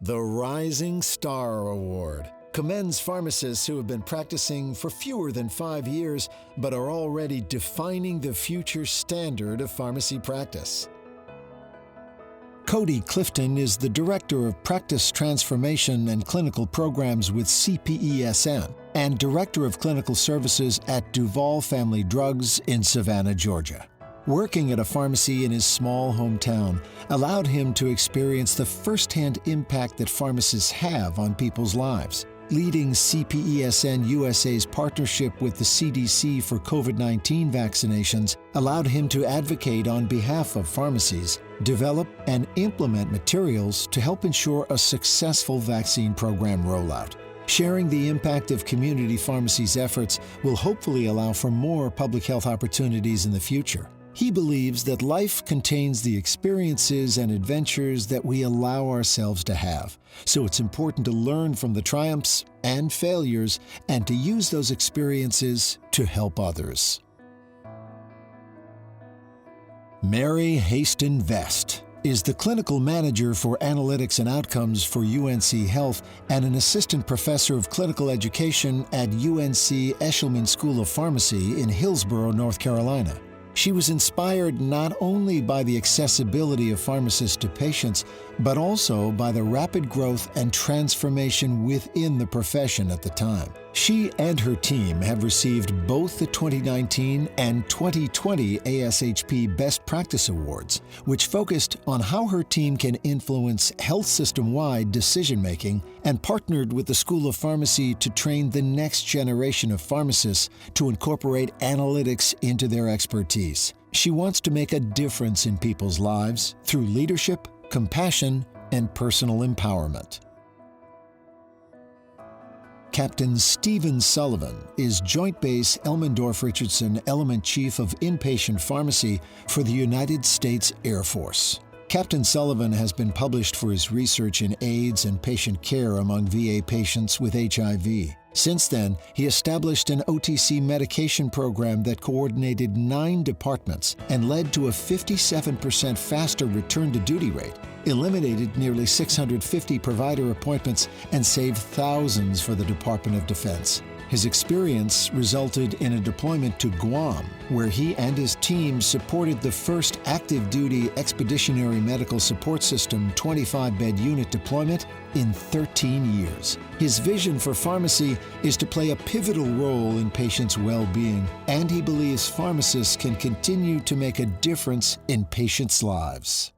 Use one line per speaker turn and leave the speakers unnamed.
The Rising Star Award commends pharmacists who have been practicing for fewer than 5 years but are already defining the future standard of pharmacy practice. Cody Clifton is the Director of Practice Transformation and Clinical Programs with CPESN and Director of Clinical Services at Duval Family Drugs in Savannah, Georgia. Working at a pharmacy in his small hometown allowed him to experience the firsthand impact that pharmacists have on people's lives. Leading CPESN USA's partnership with the CDC for COVID-19 vaccinations allowed him to advocate on behalf of pharmacies, develop and implement materials to help ensure a successful vaccine program rollout. Sharing the impact of community pharmacies' efforts will hopefully allow for more public health opportunities in the future. He believes that life contains the experiences and adventures that we allow ourselves to have, so it's important to learn from the triumphs and failures and to use those experiences to help others. Mary Hasten Vest is the Clinical Manager for Analytics and Outcomes for UNC Health and an Assistant Professor of Clinical Education at UNC Eshelman School of Pharmacy in Hillsborough, North Carolina. She was inspired not only by the accessibility of pharmacists to patients, but also by the rapid growth and transformation within the profession at the time. She and her team have received both the 2019 and 2020 ASHP Best Practice Awards, which focused on how her team can influence health system-wide decision-making, and partnered with the School of Pharmacy to train the next generation of pharmacists to incorporate analytics into their expertise. She wants to make a difference in people's lives through leadership, compassion, and personal empowerment. Captain Stephen Sullivan is Joint Base Elmendorf-Richardson Element Chief of Inpatient Pharmacy for the United States Air Force. Captain Sullivan has been published for his research in AIDS and patient care among VA patients with HIV. Since then, he established an OTC medication program that coordinated 9 departments and led to a 57% faster return-to-duty rate, eliminated nearly 650 provider appointments, and saved thousands for the Department of Defense. His experience resulted in a deployment to Guam, where he and his team supported the first active-duty Expeditionary Medical Support System 25-bed unit deployment in 13 years. His vision for pharmacy is to play a pivotal role in patients' well-being, and he believes pharmacists can continue to make a difference in patients' lives.